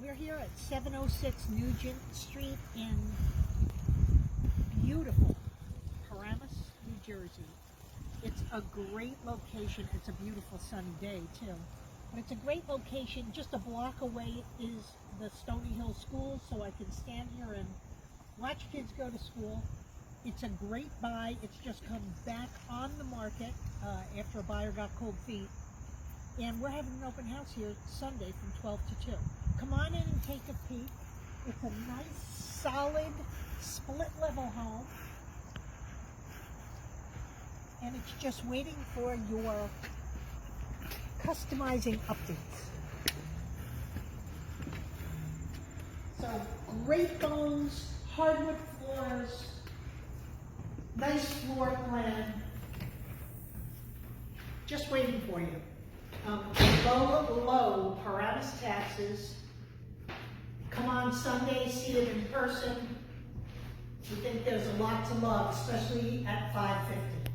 We're here at 706 Nugent Street in beautiful Paramus, New Jersey. It's a great location. It's a beautiful sunny day too. But it's a great location. Just a block away is the Stony Hill School, so I can stand here and watch kids go to school. It's a great buy. It's just come back on the market after a buyer got cold feet. And we're having an open house here Sunday from 12 to 2. Come on in and take a peek. It's a nice, solid, split-level home. And it's just waiting for your customizing updates. So, great bones, hardwood floors, nice floor plan. Just waiting for you. Low Paramus taxes. Come on Sunday, see it in person. We think there's a lot to love, especially at $5.50.